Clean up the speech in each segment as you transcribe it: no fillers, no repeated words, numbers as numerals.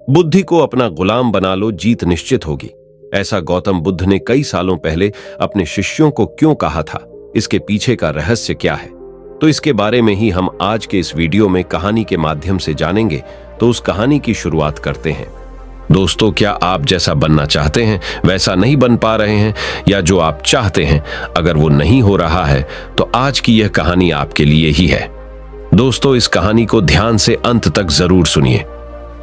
बुद्धि को अपना गुलाम बना लो, जीत निश्चित होगी। ऐसा गौतम बुद्ध ने कई सालों पहले अपने शिष्यों को क्यों कहा था? इसके पीछे का रहस्य क्या है? तो इसके बारे में ही हम आज के इस वीडियो में कहानी के माध्यम से जानेंगे। तो उस कहानी की शुरुआत करते हैं। दोस्तों, क्या आप जैसा बनना चाहते हैं वैसा नहीं बन पा रहे हैं, या जो आप चाहते हैं अगर वो नहीं हो रहा है, तो आज की यह कहानी आपके लिए ही है। दोस्तों, इस कहानी को ध्यान से अंत तक जरूर सुनिए।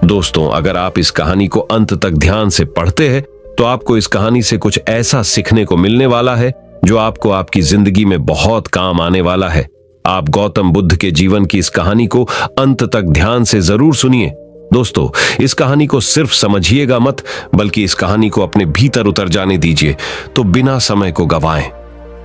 दोस्तों, अगर आप इस कहानी को अंत तक ध्यान से पढ़ते हैं तो आपको इस कहानी से कुछ ऐसा सीखने को मिलने वाला है जो आपको आपकी जिंदगी में बहुत काम आने वाला है। आप गौतम बुद्ध के जीवन की इस कहानी को अंत तक ध्यान से जरूर सुनिए। दोस्तों, इस कहानी को सिर्फ समझिएगा मत, बल्कि इस कहानी को अपने भीतर उतर जाने दीजिए। तो बिना समय को गंवाएं,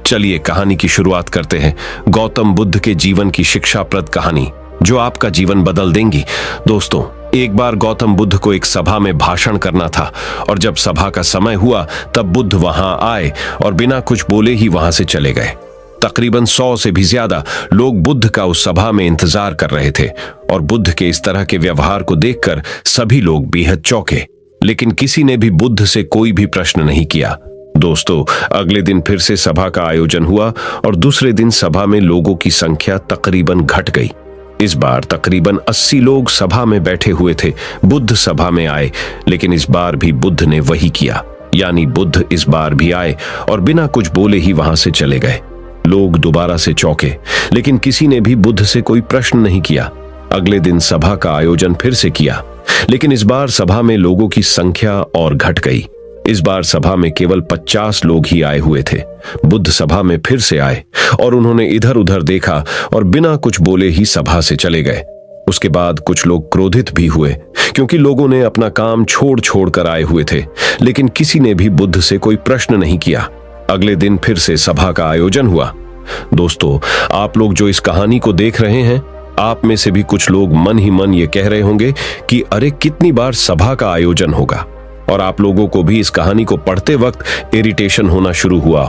चलिए कहानी की शुरुआत करते हैं। गौतम बुद्ध के जीवन की शिक्षाप्रद कहानी जो आपका जीवन बदल देंगी। दोस्तों, एक बार गौतम बुद्ध को एक सभा में भाषण करना था, और जब सभा का समय हुआ तब बुद्ध वहां आए और बिना कुछ बोले ही वहां से चले गए। तकरीबन 100 से भी ज्यादा लोग बुद्ध का उस सभा में इंतजार कर रहे थे, और बुद्ध के इस तरह के व्यवहार को देखकर सभी लोग बेहद चौंके, लेकिन किसी ने भी बुद्ध से कोई भी प्रश्न नहीं किया। दोस्तों, अगले दिन फिर से सभा का आयोजन हुआ, और दूसरे दिन सभा में लोगों की संख्या तकरीबन घट गई। इस बार तकरीबन 80 लोग सभा में बैठे हुए थे। बुद्ध सभा में आए, लेकिन इस बार भी बुद्ध ने वही किया, यानी बुद्ध इस बार भी आए और बिना कुछ बोले ही वहां से चले गए। लोग दोबारा से चौंके, लेकिन किसी ने भी बुद्ध से कोई प्रश्न नहीं किया। अगले दिन सभा का आयोजन फिर से किया, लेकिन इस बार सभा में लोगों की संख्या और घट गई। इस बार सभा में केवल 50 लोग ही आए हुए थे। बुद्ध सभा में फिर से आए और उन्होंने इधर उधर देखा और बिना कुछ बोले ही सभा से चले गए। उसके बाद कुछ लोग क्रोधित भी हुए, क्योंकि लोगों ने अपना काम छोड़ कर आए हुए थे, लेकिन किसी ने भी बुद्ध से कोई प्रश्न नहीं किया। अगले दिन फिर से सभा का आयोजन हुआ। दोस्तों, आप लोग जो इस कहानी को देख रहे हैं, आप में से भी कुछ लोग मन ही मन ये कह रहे होंगे कि अरे कितनी बार सभा का आयोजन होगा। और आप लोगों को भी इस कहानी को पढ़ते वक्त इरिटेशन होना शुरू हुआ,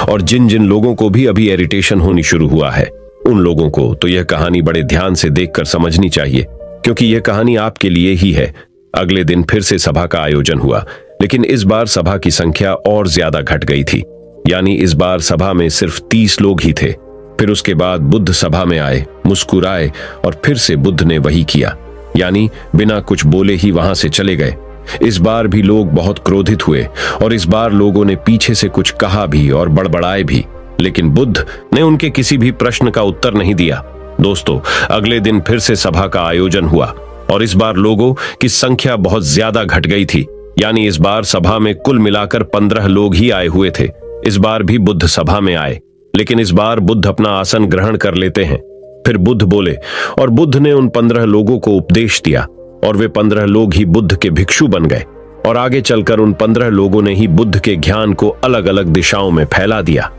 और जिन जिन लोगों को भी अभी इरिटेशन होनी शुरू हुआ है, उन लोगों को तो यह कहानी बड़े ध्यान से देखकर समझनी चाहिए, क्योंकि यह कहानी आपके लिए ही है। अगले दिन फिर से सभा का आयोजन हुआ, लेकिन इस बार सभा की संख्या और ज्यादा घट गई थी, यानी इस बार सभा में सिर्फ 30 लोग ही थे। फिर उसके बाद बुद्ध सभा में आए, मुस्कुराए, और फिर से बुद्ध ने वही किया, यानी बिना कुछ बोले ही वहां से चले गए। इस बार भी लोग बहुत क्रोधित हुए, और इस बार लोगों ने पीछे से कुछ कहा भी और बड़बड़ाए भी, लेकिन बुद्ध ने उनके किसी भी प्रश्न का उत्तर नहीं दिया। दोस्तों, अगले दिन फिर से सभा का आयोजन हुआ, और इस बार लोगों की संख्या बहुत ज्यादा घट गई थी, यानी इस बार सभा में कुल मिलाकर 15 लोग ही आए हुए थे। इस बार भी बुद्ध सभा में आए, लेकिन इस बार बुद्ध अपना आसन ग्रहण कर लेते हैं। फिर बुद्ध बोले, और बुद्ध ने उन 15 लोगों को उपदेश दिया, और वे 15 लोग ही बुद्ध के भिक्षु बन गए, और आगे चलकर उन 15 लोगों ने ही बुद्ध के ज्ञान को अलग अलग दिशाओं में फैला दिया।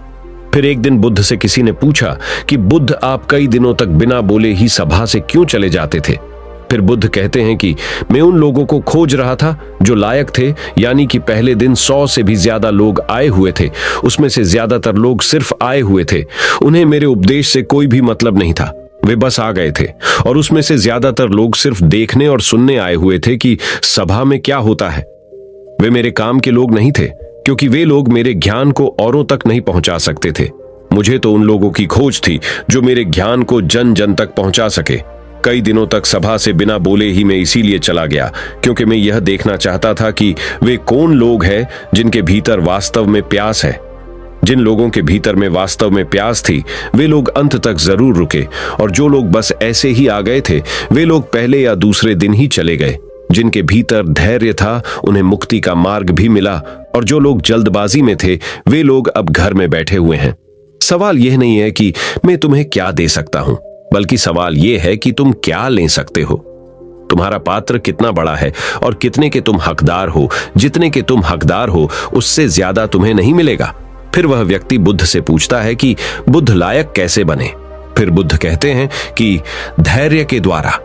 फिर एक दिन बुद्ध से किसी ने पूछा कि बुद्ध, आप कई दिनों तक बिना बोले ही सभा से क्यों चले जाते थे? फिर बुद्ध कहते हैं कि मैं उन लोगों को खोज रहा था जो लायक थे, यानी कि पहले दिन 100 से भी ज्यादा लोग आए हुए थे, उसमें से ज्यादातर लोग सिर्फ आए हुए थे। उन्हें मेरे उपदेश से कोई भी मतलब नहीं था, वे बस आ गए थे, और उसमें से ज्यादातर लोग सिर्फ देखने और सुनने आए हुए थे कि सभा में क्या होता है। वे मेरे काम के लोग नहीं थे, क्योंकि वे लोग मेरे ज्ञान को औरों तक नहीं पहुंचा सकते थे। मुझे तो उन लोगों की खोज थी जो मेरे ज्ञान को जन जन तक पहुंचा सके। कई दिनों तक सभा से बिना बोले ही मैं इसीलिए चला गया, क्योंकि मैं यह देखना चाहता था कि वे कौन लोग हैं जिनके भीतर वास्तव में प्यास है। जिन लोगों के भीतर में वास्तव में प्यास थी, वे लोग अंत तक जरूर रुके, और जो लोग बस ऐसे ही आ गए थे, वे लोग पहले या दूसरे दिन ही चले गए। जिनके भीतर धैर्य था, उन्हें मुक्ति का मार्ग भी मिला, और जो लोग जल्दबाजी में थे, वे लोग अब घर में बैठे हुए हैं। सवाल यह नहीं है कि मैं तुम्हें क्या दे सकता हूं, बल्कि सवाल यह है कि तुम क्या ले सकते हो। तुम्हारा पात्र कितना बड़ा है और कितने के तुम हकदार हो। जितने के तुम हकदार हो, उससे ज्यादा तुम्हें नहीं मिलेगा। फिर वह व्यक्ति बुद्ध से पूछता है कि बुद्ध लायक कैसे बने। फिर बुद्ध कहते हैं कि धैर्य के द्वारा।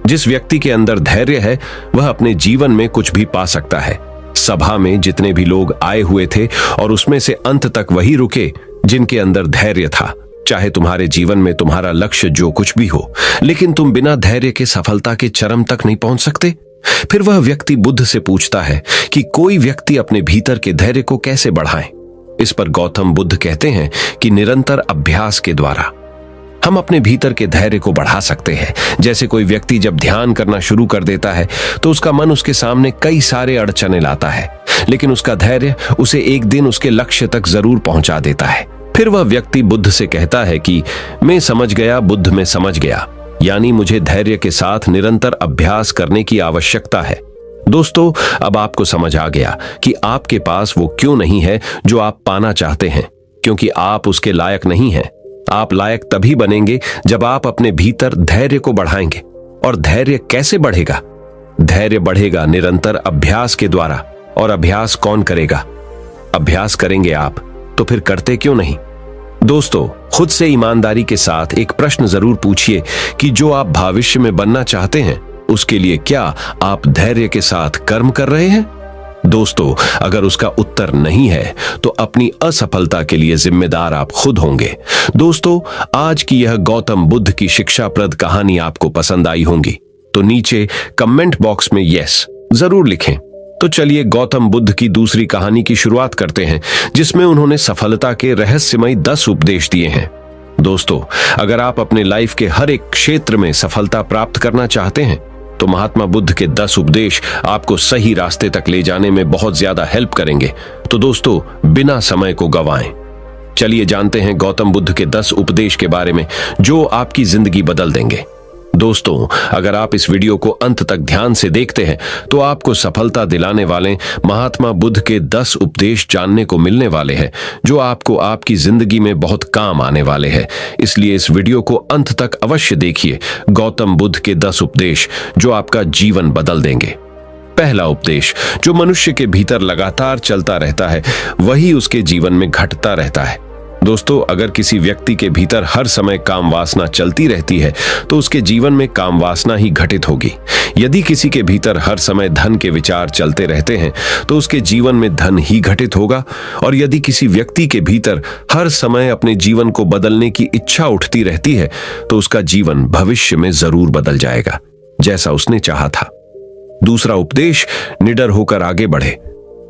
जिस व्यक्ति के अंदर धैर्य है, वह अपने जीवन में कुछ भी पा सकता है। सभा में जितने भी लोग आए हुए थे, और उसमें से अंत तक वही रुके जिनके अंदर धैर्य था। चाहे तुम्हारे जीवन में तुम्हारा लक्ष्य जो कुछ भी हो, लेकिन तुम बिना धैर्य के सफलता के चरम तक नहीं पहुंच सकते। फिर वह व्यक्ति बुद्ध से पूछता है कि कोई व्यक्ति अपने भीतर के धैर्य को कैसे बढ़ाए। इस पर गौतम बुद्ध कहते हैं कि निरंतर अभ्यास के द्वारा हम अपने भीतर के धैर्य को बढ़ा सकते हैं। जैसे कोई व्यक्ति जब ध्यान करना शुरू कर देता है तो उसका मन उसके सामने कई सारे अड़चने लाता है, लेकिन उसका धैर्य उसे एक दिन उसके लक्ष्य तक जरूर पहुंचा देता है। फिर वह व्यक्ति बुद्ध से कहता है कि मैं समझ गया, बुद्ध मैं समझ गया, यानी मुझे धैर्य के साथ निरंतर अभ्यास करने की आवश्यकता है। दोस्तों, अब आपको समझ आ गया कि आपके पास वो क्यों नहीं है जो आप पाना चाहते हैं, क्योंकि आप उसके लायक नहीं हैं। आप लायक तभी बनेंगे जब आप अपने भीतर धैर्य को बढ़ाएंगे। और धैर्य कैसे बढ़ेगा? धैर्य बढ़ेगा निरंतर अभ्यास के द्वारा। और अभ्यास कौन करेगा? अभ्यास करेंगे आप, तो फिर करते क्यों नहीं? दोस्तों, खुद से ईमानदारी के साथ एक प्रश्न जरूर पूछिए कि जो आप भविष्य में बनना चाहते हैं उसके लिए क्या आप धैर्य के साथ कर्म कर रहे हैं? दोस्तों, अगर उसका उत्तर नहीं है तो अपनी असफलता के लिए जिम्मेदार आप खुद होंगे। दोस्तों, आज की यह गौतम बुद्ध की शिक्षाप्रद कहानी आपको पसंद आई होंगी तो नीचे कमेंट बॉक्स में यस जरूर लिखें। तो चलिए गौतम बुद्ध की दूसरी कहानी की शुरुआत करते हैं, जिसमें उन्होंने सफलता के रहस्यमयी 10 उपदेश दिए हैं। दोस्तों, अगर आप अपने लाइफ के हर एक क्षेत्र में सफलता प्राप्त करना चाहते हैं तो महात्मा बुद्ध के 10 उपदेश आपको सही रास्ते तक ले जाने में बहुत ज्यादा हेल्प करेंगे। तो दोस्तों, बिना समय को गंवाएं, चलिए जानते हैं गौतम बुद्ध के 10 उपदेश के बारे में जो आपकी जिंदगी बदल देंगे। दोस्तों, अगर आप इस वीडियो को अंत तक ध्यान से देखते हैं तो आपको सफलता दिलाने वाले महात्मा बुद्ध के 10 उपदेश जानने को मिलने वाले हैं जो आपको आपकी जिंदगी में बहुत काम आने वाले हैं। इसलिए इस वीडियो को अंत तक अवश्य देखिए। गौतम बुद्ध के 10 उपदेश जो आपका जीवन बदल देंगे। पहला उपदेश, जो मनुष्य के भीतर लगातार चलता रहता है वही उसके जीवन में घटता रहता है। दोस्तों, अगर किसी व्यक्ति के भीतर हर समय काम वासना चलती रहती है तो उसके जीवन में काम वासना ही घटित होगी। यदि किसी के भीतर हर समय धन के विचार चलते रहते हैं तो उसके जीवन में धन ही घटित होगा। और यदि किसी व्यक्ति के भीतर हर समय अपने जीवन को बदलने की इच्छा उठती रहती है तो उसका जीवन भविष्य में जरूर बदल जाएगा, जैसा उसने चाहा था। दूसरा उपदेश, निडर होकर आगे बढ़े।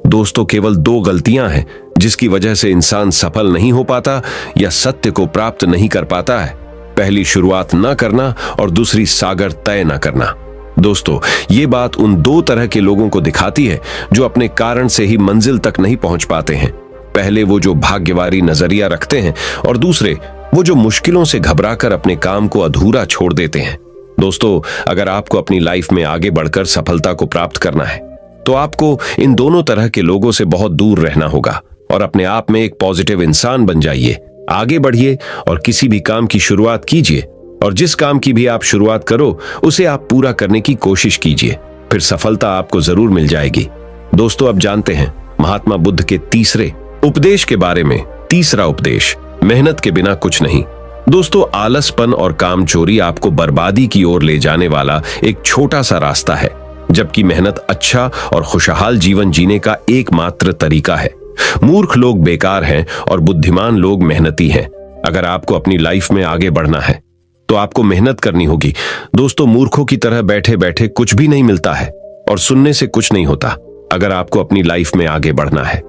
दोस्तों, केवल 2 गलतियां हैं जिसकी वजह से इंसान सफल नहीं हो पाता या सत्य को प्राप्त नहीं कर पाता है। पहली, शुरुआत ना करना और दूसरी, सागर तय ना करना। दोस्तों, ये बात उन 2 तरह के लोगों को दिखाती है जो अपने कारण से ही मंजिल तक नहीं पहुंच पाते हैं। पहले वो जो भाग्यवारी नजरिया रखते हैं और दूसरे वो जो मुश्किलों से घबराकर अपने काम को अधूरा छोड़ देते हैं। दोस्तों, अगर आपको अपनी लाइफ में आगे बढ़कर सफलता को प्राप्त करना है तो आपको इन दोनों तरह के लोगों से बहुत दूर रहना होगा और अपने आप में एक पॉजिटिव इंसान बन जाइए। आगे बढ़िए और किसी भी काम की शुरुआत कीजिए, और जिस काम की भी आप शुरुआत करो उसे आप पूरा करने की कोशिश कीजिए, फिर सफलता आपको जरूर मिल जाएगी। दोस्तों, अब जानते हैं महात्मा बुद्ध के तीसरे उपदेश के बारे में। तीसरा उपदेश, मेहनत के बिना कुछ नहीं। दोस्तों, आलसपन और कामचोरी आपको बर्बादी की ओर ले जाने वाला एक छोटा सा रास्ता है, जबकि मेहनत अच्छा और खुशहाल जीवन जीने का एकमात्र तरीका है। मूर्ख लोग बेकार हैं और बुद्धिमान लोग मेहनती हैं। अगर आपको अपनी लाइफ में आगे बढ़ना है तो आपको मेहनत करनी होगी। दोस्तों, मूर्खों की तरह बैठे बैठे कुछ भी नहीं मिलता है और सुनने से कुछ नहीं होता। अगर आपको अपनी लाइफ में आगे बढ़ना है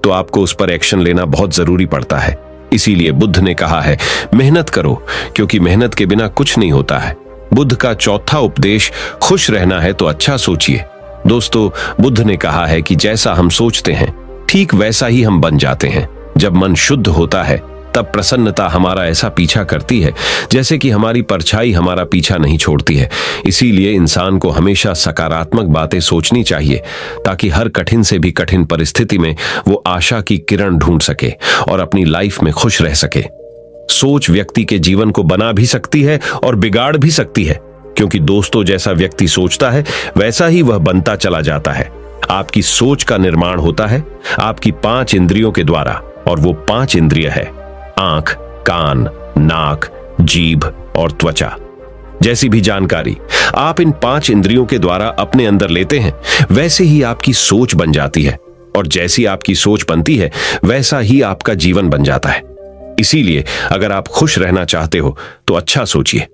तो आपको उस पर एक्शन लेना बहुत जरूरी पड़ता है। इसीलिए बुद्ध ने कहा है, मेहनत करो, क्योंकि मेहनत के बिना कुछ नहीं होता है। बुद्ध का चौथा उपदेश, खुश रहना है तो अच्छा सोचिए। दोस्तों, बुद्ध ने कहा है कि जैसा हम सोचते हैं ठीक वैसा ही हम बन जाते हैं। जब मन शुद्ध होता है तब प्रसन्नता हमारा ऐसा पीछा करती है जैसे कि हमारी परछाई हमारा पीछा नहीं छोड़ती है। इसीलिए इंसान को हमेशा सकारात्मक बातें सोचनी चाहिए ताकि हर कठिन से भी कठिन परिस्थिति में वो आशा की किरण ढूंढ सके और अपनी लाइफ में खुश रह सके। सोच व्यक्ति के जीवन को बना भी सकती है और बिगाड़ भी सकती है, क्योंकि दोस्तों, जैसा व्यक्ति सोचता है वैसा ही वह बनता चला जाता है। आपकी सोच का निर्माण होता है आपकी 5 इंद्रियों के द्वारा, और वो 5 इंद्रिय है आंख, कान, नाक, जीभ और त्वचा। जैसी भी जानकारी आप इन 5 इंद्रियों के द्वारा अपने अंदर लेते हैं वैसे ही आपकी सोच बन जाती है, और जैसी आपकी सोच बनती है वैसा ही आपका जीवन बन जाता है। इसीलिए अगर आप खुश रहना चाहते हो तो अच्छा सोचिए।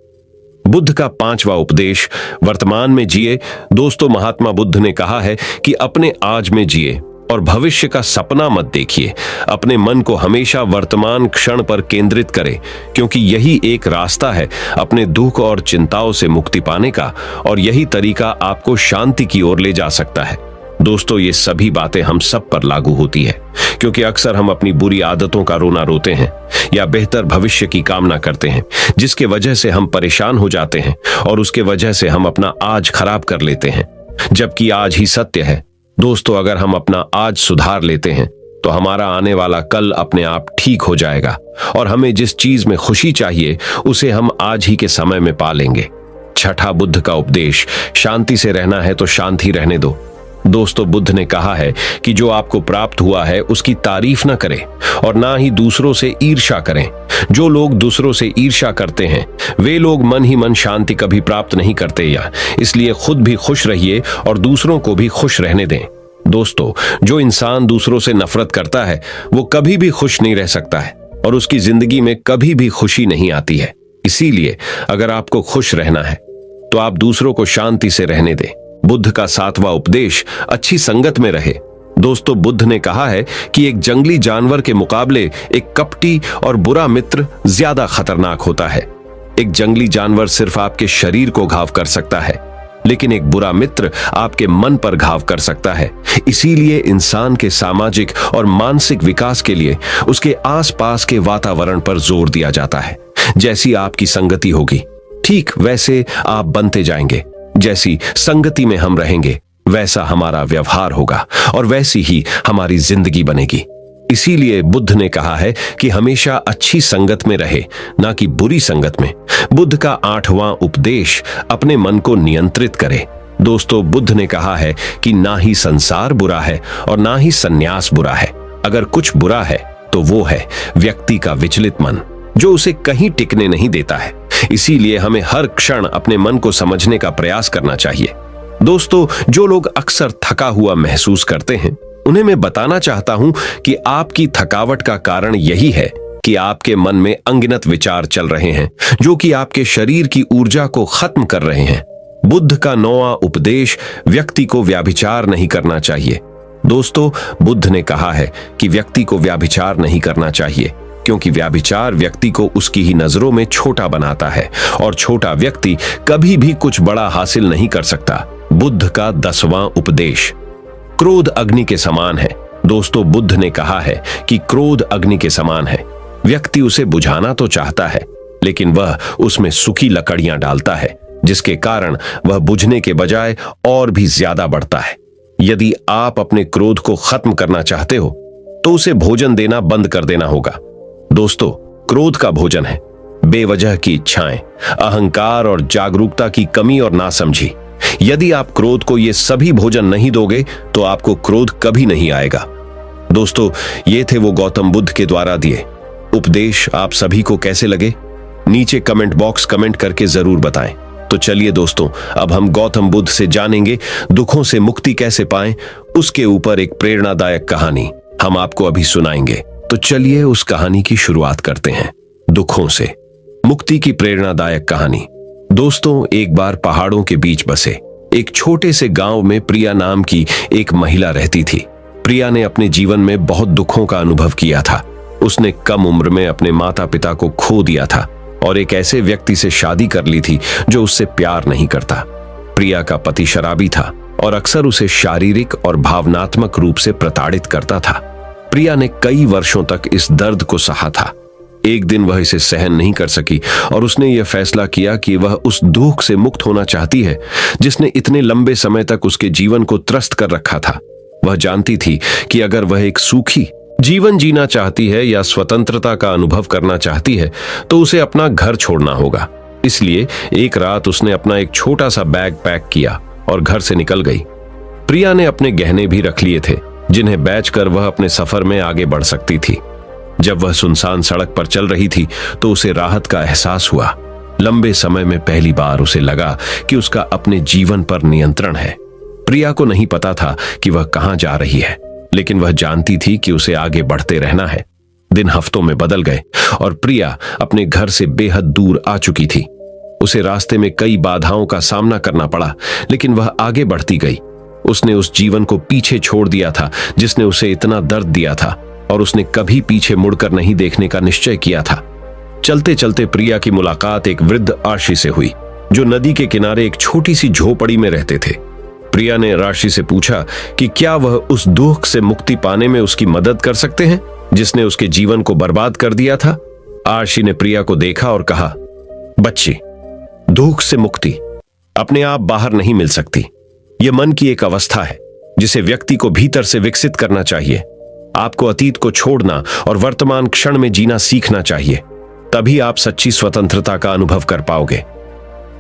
बुद्ध का 5वां उपदेश, वर्तमान में जिए। दोस्तों, महात्मा बुद्ध ने कहा है कि अपने आज में जिए और भविष्य का सपना मत देखिए। अपने मन को हमेशा वर्तमान क्षण पर केंद्रित करें, क्योंकि यही एक रास्ता है अपने दुख और चिंताओं से मुक्ति पाने का, और यही तरीका आपको शांति की ओर ले जा सकता है। दोस्तों, ये सभी बातें हम सब पर लागू होती है, क्योंकि अक्सर हम अपनी बुरी आदतों का रोना रोते हैं या बेहतर भविष्य की कामना करते हैं, जिसके वजह से हम परेशान हो जाते हैं और उसके वजह से हम अपना आज खराब कर लेते हैं, जबकि आज ही सत्य है। दोस्तों, अगर हम अपना आज सुधार लेते हैं तो हमारा आने वाला कल अपने आप ठीक हो जाएगा, और हमें जिस चीज में खुशी चाहिए उसे हम आज ही के समय में पा लेंगे। छठा बुद्ध का उपदेश, शांति से रहना है तो शांति रहने दो। दोस्तों, बुद्ध ने कहा है कि जो आपको प्राप्त हुआ है उसकी तारीफ न करें और ना ही दूसरों से ईर्ष्या करें। जो लोग दूसरों से ईर्ष्या करते हैं वे लोग मन ही मन शांति कभी प्राप्त नहीं करते, या इसलिए खुद भी खुश रहिए और दूसरों को भी खुश रहने दें। दोस्तों, जो इंसान दूसरों से नफरत करता है वो कभी भी खुश नहीं रह सकता है और उसकी जिंदगी में कभी भी खुशी नहीं आती है। इसीलिए अगर आपको खुश रहना है तो आप दूसरों को शांति से रहने दें। बुद्ध का 7वां उपदेश, अच्छी संगत में रहे। दोस्तों, बुद्ध ने कहा है कि एक जंगली जानवर के मुकाबले एक कपटी और बुरा मित्र ज्यादा खतरनाक होता है। एक जंगली जानवर सिर्फ आपके शरीर को घाव कर सकता है, लेकिन एक बुरा मित्र आपके मन पर घाव कर सकता है। इसीलिए इंसान के सामाजिक और मानसिक विकास के लिए उसके आसपास के वातावरण पर जोर दिया जाता है। जैसी आपकी संगति होगी, ठीक वैसे आप बनते जाएंगे। जैसी संगति में हम रहेंगे वैसा हमारा व्यवहार होगा और वैसी ही हमारी जिंदगी बनेगी। इसीलिए बुद्ध ने कहा है कि हमेशा अच्छी संगत में रहे, ना कि बुरी संगत में। बुद्ध का 8वां उपदेश, अपने मन को नियंत्रित करे। दोस्तों, बुद्ध ने कहा है कि ना ही संसार बुरा है और ना ही सन्यास बुरा है। अगर कुछ बुरा है तो वो है व्यक्ति का विचलित मन, जो उसे कहीं टिकने नहीं देता है। इसीलिए हमें हर क्षण अपने मन को समझने का प्रयास करना चाहिए। दोस्तों, जो लोग अक्सर थका हुआ महसूस करते हैं उन्हें मैं बताना चाहता हूं कि आपकी थकावट का कारण यही है कि आपके मन में अनगिनत विचार चल रहे हैं, जो कि आपके शरीर की ऊर्जा को खत्म कर रहे हैं। बुद्ध का 9वां उपदेश, व्यक्ति को व्याभिचार नहीं करना चाहिए। दोस्तों, बुद्ध ने कहा है कि व्यक्ति को व्याभिचार नहीं करना चाहिए, क्योंकि व्याभिचार व्यक्ति को उसकी ही नजरों में छोटा बनाता है और छोटा व्यक्ति कभी भी कुछ बड़ा हासिल नहीं कर सकता। बुद्ध का 10वां उपदेश, क्रोध अग्नि के समान है। दोस्तों, बुद्ध ने कहा है कि क्रोध अग्नि के समान है। व्यक्ति उसे बुझाना तो चाहता है, लेकिन वह उसमें सूखी लकड़ियां डालता है, जिसके कारण वह बुझने के बजाय और भी ज्यादा बढ़ता है। यदि आप अपने क्रोध को खत्म करना चाहते हो तो उसे भोजन देना बंद कर देना होगा। दोस्तों, क्रोध का भोजन है बेवजह की इच्छाएं, अहंकार और जागरूकता की कमी और नासमझी। यदि आप क्रोध को ये सभी भोजन नहीं दोगे तो आपको क्रोध कभी नहीं आएगा। दोस्तों, ये थे वो गौतम बुद्ध के द्वारा दिए उपदेश। आप सभी को कैसे लगे नीचे कमेंट बॉक्स कमेंट करके जरूर बताएं। तो चलिए दोस्तों, अब हम गौतम बुद्ध से जानेंगे दुखों से मुक्ति कैसे पाएं। उसके ऊपर एक प्रेरणादायक कहानी हम आपको अभी सुनाएंगे। तो चलिए उस कहानी की शुरुआत करते हैं। दुखों से मुक्ति की प्रेरणादायक कहानी। दोस्तों, एक बार पहाड़ों के बीच बसे एक छोटे से गांव में प्रिया नाम की एक महिला रहती थी। प्रिया ने अपने जीवन में बहुत दुखों का अनुभव किया था। उसने कम उम्र में अपने माता पिता को खो दिया था और एक ऐसे व्यक्ति से शादी कर ली थी जो उससे प्यार नहीं करता। प्रिया का पति शराबी था और अक्सर उसे शारीरिक और भावनात्मक रूप से प्रताड़ित करता था। प्रिया ने कई वर्षों तक इस दर्द को सहा था। एक दिन वह इसे सहन नहीं कर सकी और उसने यह फैसला किया कि वह उस दुख से मुक्त होना चाहती है जिसने इतने लंबे समय तक उसके जीवन को त्रस्त कर रखा था। वह जानती थी कि अगर वह एक सुखी जीवन जीना चाहती है या स्वतंत्रता का अनुभव करना चाहती है तो उसे अपना घर छोड़ना होगा। इसलिए एक रात उसने अपना एक छोटा सा बैग पैक किया और घर से निकल गई। प्रिया ने अपने गहने भी रख लिए थे जिन्हें बेचकर वह अपने सफर में आगे बढ़ सकती थी। जब वह सुनसान सड़क पर चल रही थी तो उसे राहत का एहसास हुआ। लंबे समय में पहली बार उसे लगा कि उसका अपने जीवन पर नियंत्रण है। प्रिया को नहीं पता था कि वह कहां जा रही है, लेकिन वह जानती थी कि उसे आगे बढ़ते रहना है। दिन हफ्तों में बदल गए और प्रिया अपने घर से बेहद दूर आ चुकी थी। उसे रास्ते में कई बाधाओं का सामना करना पड़ा, लेकिन वह आगे बढ़ती गई। उसने उस जीवन को पीछे छोड़ दिया था जिसने उसे इतना दर्द दिया था, और उसने कभी पीछे मुड़कर नहीं देखने का निश्चय किया था। चलते चलते प्रिया की मुलाकात एक वृद्ध आशी से हुई, जो नदी के किनारे एक छोटी सी झोपड़ी में रहते थे। प्रिया ने राशि से पूछा कि क्या वह उस दुख से मुक्ति पाने में उसकी मदद कर सकते हैं जिसने उसके जीवन को बर्बाद कर दिया था। आशी ने प्रिया को देखा और कहा, बच्ची, दुख से मुक्ति अपने आप बाहर नहीं मिल सकती। यह मन की एक अवस्था है जिसे व्यक्ति को भीतर से विकसित करना चाहिए। आपको अतीत को छोड़ना और वर्तमान क्षण में जीना सीखना चाहिए, तभी आप सच्ची स्वतंत्रता का अनुभव कर पाओगे।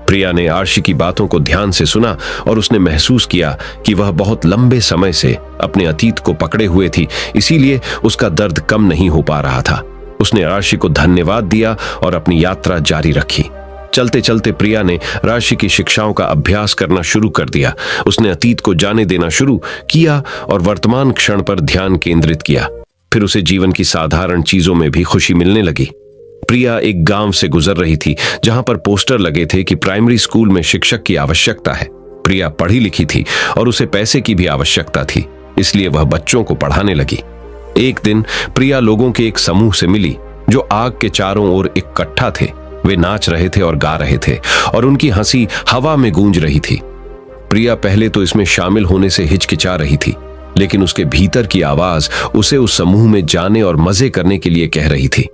प्रिया ने आशी की बातों को ध्यान से सुना और उसने महसूस किया कि वह बहुत लंबे समय से अपने अतीत को पकड़े हुए थी, इसीलिए उसका दर्द कम नहीं हो पा रहा था। उसने आशी को धन्यवाद दिया और अपनी यात्रा जारी रखी। चलते चलते प्रिया ने राशि की शिक्षाओं का अभ्यास करना शुरू कर दिया। उसने अतीत को जाने देना शुरू किया और वर्तमान क्षण पर ध्यान केंद्रित किया। फिर उसे जीवन की साधारण चीजों में भी खुशी मिलने लगी। प्रिया एक गांव से गुजर रही थी जहां पर पोस्टर लगे थे कि प्राइमरी स्कूल में शिक्षक की आवश्यकता है। प्रिया पढ़ी लिखी थी और उसे पैसे की भी आवश्यकता थी, इसलिए वह बच्चों को पढ़ाने लगी। एक दिन प्रिया लोगों के एक समूह से मिली जो आग के चारों ओर इकट्ठा थे। वे नाच रहे थे और गा रहे थे और उनकी हंसी हवा में गूंज रही थी। प्रिया पहले तो इसमें शामिल होने से हिचकिचा रही थी, लेकिन उसके भीतर की आवाज उसे उस समूह में जाने और मजे करने के लिए कह रही थी।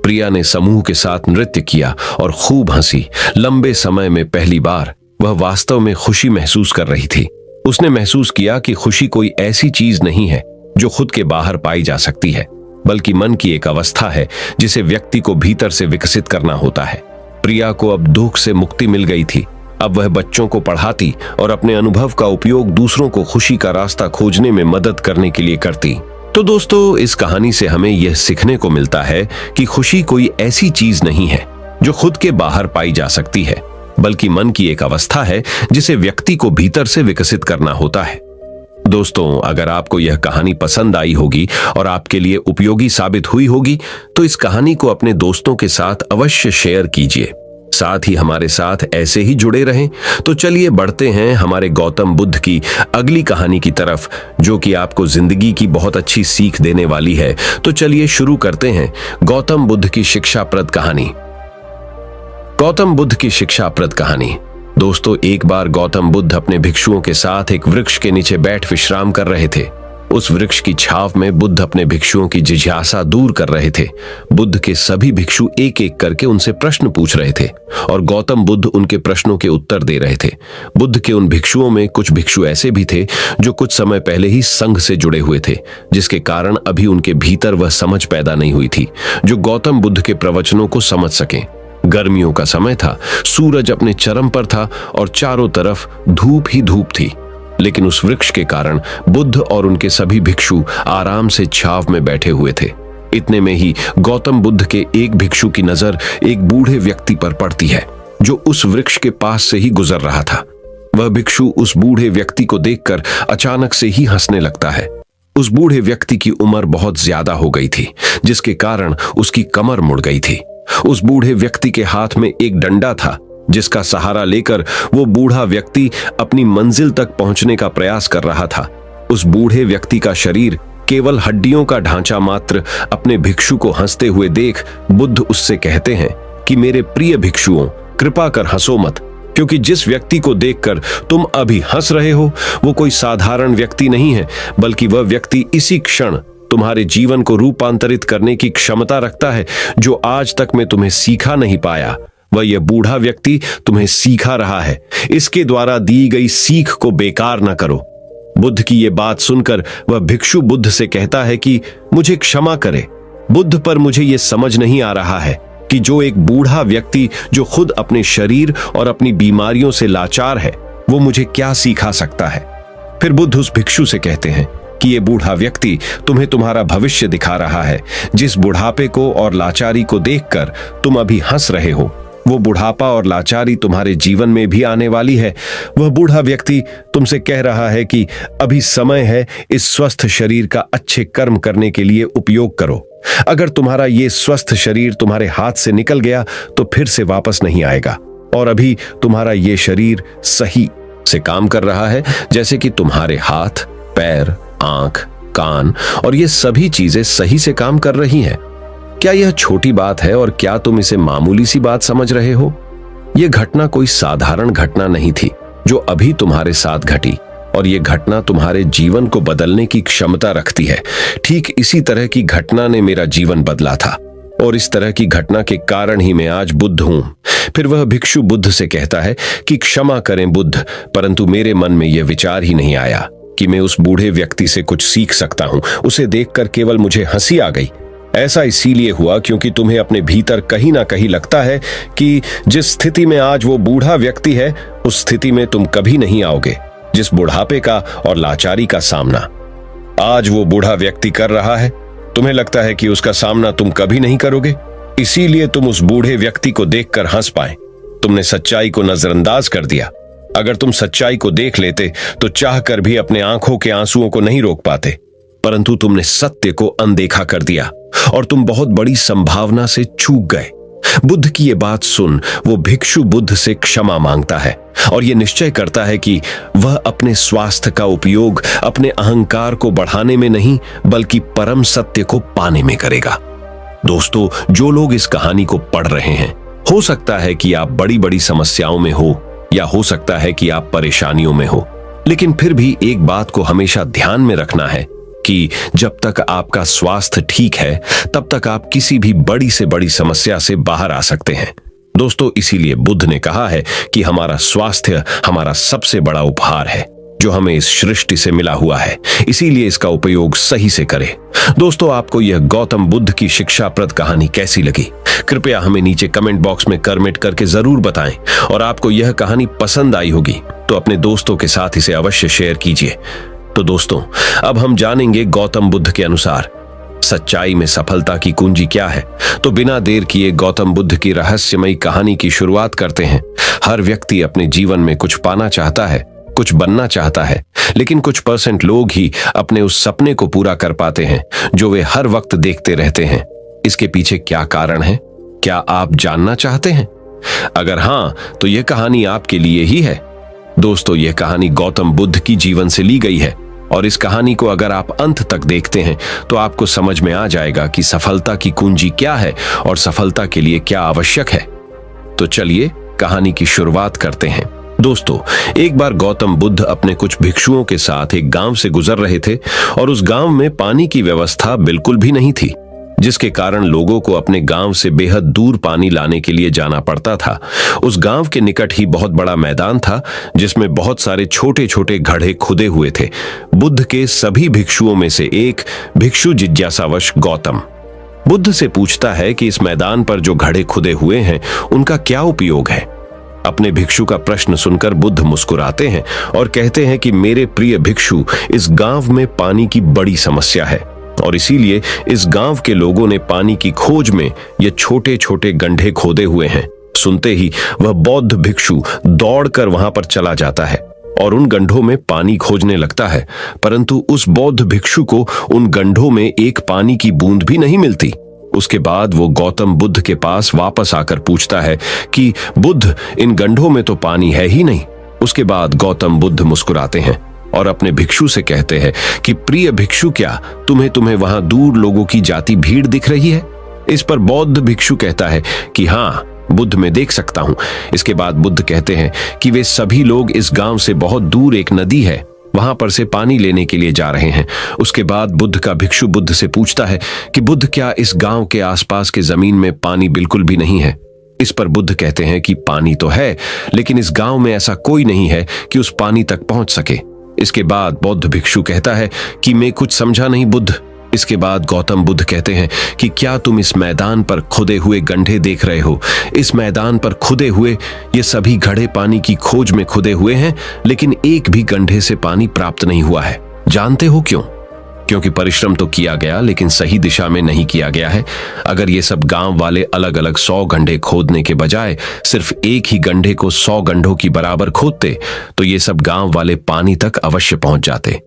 प्रिया ने समूह के साथ नृत्य किया और खूब हंसी। लंबे समय में पहली बार वह वास्तव में खुशी महसूस कर रही थी। उसने महसूस किया कि खुशी कोई ऐसी चीज नहीं है जो खुद के बाहर पाई जा सकती है, बल्कि मन की एक अवस्था है जिसे व्यक्ति को भीतर से विकसित करना होता है। प्रिया को अब दुख से मुक्ति मिल गई थी। अब वह बच्चों को पढ़ाती और अपने अनुभव का उपयोग दूसरों को खुशी का रास्ता खोजने में मदद करने के लिए करती। तो दोस्तों, इस कहानी से हमें यह सीखने को मिलता है कि खुशी कोई ऐसी चीज नहीं है जो खुद के बाहर पाई जा सकती है, बल्कि मन की एक अवस्था है जिसे व्यक्ति को भीतर से विकसित करना होता है। दोस्तों, अगर आपको यह कहानी पसंद आई होगी और आपके लिए उपयोगी साबित हुई होगी, तो इस कहानी को अपने दोस्तों के साथ अवश्य शेयर कीजिए। साथ ही हमारे साथ ऐसे ही जुड़े रहें। तो चलिए बढ़ते हैं हमारे गौतम बुद्ध की अगली कहानी की तरफ, जो कि आपको जिंदगी की बहुत अच्छी सीख देने वाली है। तो चलिए शुरू करते हैं गौतम बुद्ध की शिक्षाप्रद कहानी। गौतम बुद्ध की शिक्षाप्रद कहानी। दोस्तों, एक बार गौतम बुद्ध अपने भिक्षुओं के साथ एक वृक्ष के नीचे बैठ विश्राम कर रहे थे। उस वृक्ष की छाव में बुद्ध अपने भिक्षुओं की जिज्ञासा दूर कर रहे थे। बुद्ध के सभी भिक्षु एक एक करके उनसे प्रश्न पूछ रहे थे और गौतम बुद्ध उनके प्रश्नों के उत्तर दे रहे थे। बुद्ध के उन भिक्षुओं में कुछ भिक्षु ऐसे भी थे जो कुछ समय पहले ही संघ से जुड़े हुए थे, जिसके कारण अभी उनके भीतर वह समझ पैदा नहीं हुई थी जो गौतम बुद्ध के प्रवचनों को समझ सकें। गर्मियों का समय था, सूरज अपने चरम पर था और चारों तरफ धूप ही धूप थी, लेकिन उस वृक्ष के कारण बुद्ध और उनके सभी भिक्षु आराम से छाव में बैठे हुए थे। इतने में ही गौतम बुद्ध के एक भिक्षु की नजर एक बूढ़े व्यक्ति पर पड़ती है जो उस वृक्ष के पास से ही गुजर रहा था। वह भिक्षु उस बूढ़े व्यक्ति को देखकर अचानक से ही हंसने लगता है। उस बूढ़े व्यक्ति की उम्र बहुत ज्यादा हो गई थी, जिसके कारण उसकी कमर मुड़ गई थी। उस बूढ़े व्यक्ति के हाथ में एक डंडा था, जिसका सहारा लेकर वो बूढ़ा व्यक्ति अपनी मंजिल तक पहुंचने का प्रयास कर रहा था। उस बूढ़े व्यक्ति का शरीर केवल हड्डियों का ढांचा मात्र अपने भिक्षु को हंसते हुए देख बुद्ध उससे कहते हैं कि मेरे प्रिय भिक्षुओं, कृपा कर हंसो मत, क्योंकि जिस व्यक्ति को देखकर तुम अभी हंस रहे हो वो कोई साधारण व्यक्ति नहीं है, बल्कि वह व्यक्ति इसी क्षण तुम्हारे जीवन को रूपांतरित करने की क्षमता रखता है जो आज तक मैं तुम्हें सिखा नहीं पाया। वह यह बूढ़ा व्यक्ति तुम्हें सिखा रहा है। इसके द्वारा दी गई सीख को बेकार न करो। बुद्ध की यह बात सुनकर वह भिक्षु बुद्ध से कहता है कि मुझे क्षमा करे बुद्ध, पर मुझे यह समझ नहीं आ रहा है कि जो एक बूढ़ा व्यक्ति जो खुद अपने शरीर और अपनी बीमारियों से लाचार है, वो मुझे क्या सिखा सकता है। फिर बुद्ध उस भिक्षु से कहते हैं कि ये बूढ़ा व्यक्ति तुम्हें तुम्हारा भविष्य दिखा रहा है। जिस बुढ़ापे को और लाचारी को देखकर तुम अभी हंस रहे हो, वो बुढ़ापा और लाचारी तुम्हारे जीवन में भी आने वाली है। वह बूढ़ा व्यक्ति तुमसे कह रहा है कि अभी समय है, इस स्वस्थ शरीर का अच्छे कर्म करने के लिए उपयोग करो। अगर तुम्हारा ये स्वस्थ शरीर तुम्हारे हाथ से निकल गया तो फिर से वापस नहीं आएगा। और अभी तुम्हारा ये शरीर सही से काम कर रहा है, जैसे कि तुम्हारे हाथ, पैर, आंख, कान और ये सभी चीजें सही से काम कर रही हैं। क्या यह छोटी बात है और क्या तुम इसे मामूली सी बात समझ रहे हो? यह घटना कोई साधारण घटना नहीं थी जो अभी तुम्हारे साथ घटी, और यह घटना तुम्हारे जीवन को बदलने की क्षमता रखती है। ठीक इसी तरह की घटना ने मेरा जीवन बदला था, और इस तरह की घटना के कारण ही मैं आज बुद्ध हूं। फिर वह भिक्षु बुद्ध से कहता है कि क्षमा करें बुद्ध, परंतु मेरे मन में यह विचार ही नहीं आया कि मैं उस बूढ़े व्यक्ति से कुछ सीख सकता हूं। उसे देखकर केवल मुझे हंसी आ गई। ऐसा इसीलिए हुआ क्योंकि तुम्हें अपने भीतर कहीं ना कहीं लगता है कि जिस स्थिति में आज वो बूढ़ा व्यक्ति है, उस स्थिति में तुम कभी नहीं आओगे, जिस बुढ़ापे का और लाचारी का सामना आज वो बूढ़ा व्यक्ति कर रहा है। तुम्हें लगता है कि उसका सामना तुम कभी नहीं करोगे, इसीलिए तुम उस बूढ़े व्यक्ति को देखकर हंस पाए। तुमने सच्चाई को नजरअंदाज कर दिया। अगर तुम सच्चाई को देख लेते तो चाहकर भी अपने आंखों के आंसुओं को नहीं रोक पाते, परंतु तुमने सत्य को अनदेखा कर दिया और तुम बहुत बड़ी संभावना से चूक गए। बुद्ध की ये बात सुन वो भिक्षु बुद्ध से क्षमा मांगता है और ये निश्चय करता है कि वह अपने स्वास्थ्य का उपयोग अपने अहंकार को बढ़ाने में नहीं, बल्कि परम सत्य को पाने में करेगा। दोस्तों, जो लोग इस कहानी को पढ़ रहे हैं, हो सकता है कि आप बड़ी बड़ी समस्याओं में हो, या हो सकता है कि आप परेशानियों में हो, लेकिन फिर भी एक बात को हमेशा ध्यान में रखना है कि जब तक आपका स्वास्थ्य ठीक है, तब तक आप किसी भी बड़ी से बड़ी समस्या से बाहर आ सकते हैं। दोस्तों, इसीलिए बुद्ध ने कहा है कि हमारा स्वास्थ्य हमारा सबसे बड़ा उपहार है जो हमें इस सृष्टि से मिला हुआ है, इसीलिए इसका उपयोग सही से करें। दोस्तों, आपको यह गौतम बुद्ध की शिक्षाप्रद कहानी कैसी लगी? कृपया हमें नीचे कमेंट बॉक्स में कमेंट करके जरूर बताएं, और आपको यह कहानी पसंद आई होगी तो अपने दोस्तों के साथ इसे अवश्य शेयर कीजिए। तो दोस्तों, अब हम जानेंगे गौतम बुद्ध के अनुसार सच्चाई में सफलता की कुंजी क्या है। तो बिना देर किए गौतम बुद्ध की रहस्यमयी कहानी की शुरुआत करते हैं। हर व्यक्ति अपने जीवन में कुछ पाना चाहता है, कुछ बनना चाहता है, लेकिन कुछ % लोग ही अपने उस सपने को पूरा कर पाते हैं जो वे हर वक्त देखते रहते हैं। इसके पीछे क्या कारण है? क्या आप जानना चाहते हैं? अगर हां, तो यह कहानी आपके लिए ही है। दोस्तों, यह कहानी गौतम बुद्ध की जीवन से ली गई है, और इस कहानी को अगर आप अंत तक देखते हैं तो आपको समझ में आ जाएगा कि सफलता की कुंजी क्या है और सफलता के लिए क्या आवश्यक है। तो चलिए कहानी की शुरुआत करते हैं। दोस्तों, एक बार गौतम बुद्ध अपने कुछ भिक्षुओं के साथ एक गांव से गुजर रहे थे, और उस गांव में पानी की व्यवस्था बिल्कुल भी नहीं थी, जिसके कारण लोगों को अपने गांव से बेहद दूर पानी लाने के लिए जाना पड़ता था। उस गांव के निकट ही बहुत बड़ा मैदान था जिसमें बहुत सारे छोटे छोटे घड़े खुदे हुए थे। बुद्ध के सभी भिक्षुओं में से एक भिक्षु जिज्ञासावश गौतम बुद्ध से पूछता है कि इस मैदान पर जो घड़े खुदे हुए हैं उनका क्या उपयोग है। अपने भिक्षु का प्रश्न सुनकर बुद्ध मुस्कुराते हैं और कहते हैं कि मेरे प्रिय भिक्षु, इस गांव में पानी की बड़ी समस्या है, और इसीलिए इस गांव के लोगों ने पानी की खोज में ये छोटे छोटे गड्ढे खोदे हुए हैं। सुनते ही वह बौद्ध भिक्षु दौड़कर वहां पर चला जाता है और उन गड्ढों में पानी खोजने लगता है, परंतु उस बौद्ध भिक्षु को उन गड्ढों में एक पानी की बूंद भी नहीं मिलती। उसके बाद वो गौतम बुद्ध के पास वापस आकर पूछता है कि बुद्ध, इन गड्ढों में तो पानी है ही नहीं। उसके बाद गौतम बुद्ध मुस्कुराते हैं और अपने भिक्षु से कहते हैं कि प्रिय भिक्षु, क्या तुम्हें वहां दूर लोगों की जाती भीड़ दिख रही है? इस पर बौद्ध भिक्षु कहता है कि हाँ बुद्ध, मैं देख सकता हूं। इसके बाद बुद्ध कहते हैं कि वे सभी लोग इस गांव से बहुत दूर एक नदी है, वहां पर से पानी लेने के लिए जा रहे हैं। उसके बाद बुद्ध का भिक्षु बुद्ध से पूछता है कि बुद्ध, क्या इस गांव के आसपास के जमीन में पानी बिल्कुल भी नहीं है? इस पर बुद्ध कहते हैं कि पानी तो है, लेकिन इस गांव में ऐसा कोई नहीं है कि उस पानी तक पहुंच सके। इसके बाद बौद्ध भिक्षु कहता है कि मैं कुछ समझा नहीं बुद्ध। इसके बाद गौतम बुद्ध कहते हैं कि क्या तुम इस मैदान पर खुदे हुए गड्ढे देख रहे हो? इस मैदान पर खुदे हुए ये सभी घड़े पानी की खोज में खुदे हुए हैं, लेकिन एक भी गड्ढे से पानी प्राप्त नहीं हुआ है। जानते हो क्यों? क्योंकि परिश्रम तो किया गया, लेकिन सही दिशा में नहीं किया गया है। अगर ये सब गांव वाले अलग अलग 100 गड्ढे खोदने के बजाय सिर्फ एक ही गड्ढे को 100 गड्ढों की बराबर खोदते, तो ये सब गांव वाले पानी तक अवश्य पहुंच जाते।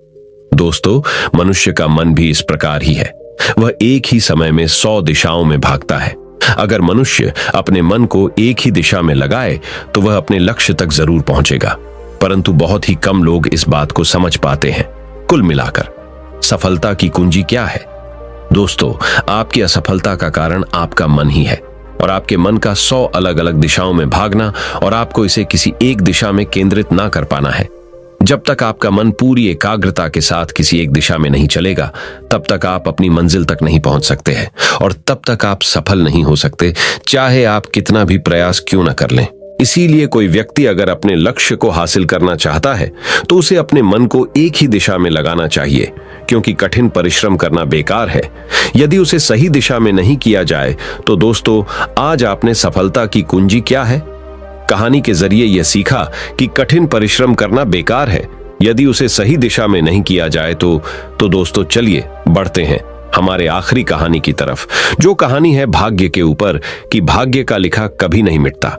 दोस्तों, मनुष्य का मन भी इस प्रकार ही है। वह एक ही समय में 100 दिशाओं में भागता है, अगर मनुष्य अपने मन को एक ही दिशा में लगाए तो वह अपने लक्ष्य तक जरूर पहुंचेगा, परंतु बहुत ही कम लोग इस बात को समझ पाते हैं। कुल मिलाकर सफलता की कुंजी क्या है? दोस्तों, आपकी असफलता का कारण आपका मन ही है और आपके मन का 100 अलग अलग दिशाओं में भागना, और आपको इसे किसी एक दिशा में केंद्रित ना कर पाना है। जब तक आपका मन पूरी एकाग्रता के साथ किसी एक दिशा में नहीं चलेगा, तब तक आप अपनी मंजिल तक नहीं पहुंच सकते हैं और तब तक आप सफल नहीं हो सकते, चाहे आप कितना भी प्रयास क्यों न कर लें। इसीलिए कोई व्यक्ति अगर अपने लक्ष्य को हासिल करना चाहता है तो उसे अपने मन को एक ही दिशा में लगाना चाहिए, क्योंकि कठिन परिश्रम करना बेकार है यदि उसे सही दिशा में नहीं किया जाए। तो दोस्तों, आज आपने सफलता की कुंजी क्या है? कहानी के जरिए यह सीखा कि कठिन परिश्रम करना बेकार है यदि उसे सही दिशा में नहीं किया जाए। तो दोस्तों, चलिए बढ़ते हैं हमारे आखिरी कहानी की तरफ, जो कहानी है भाग्य के ऊपर, कि भाग्य का लिखा कभी नहीं मिटता।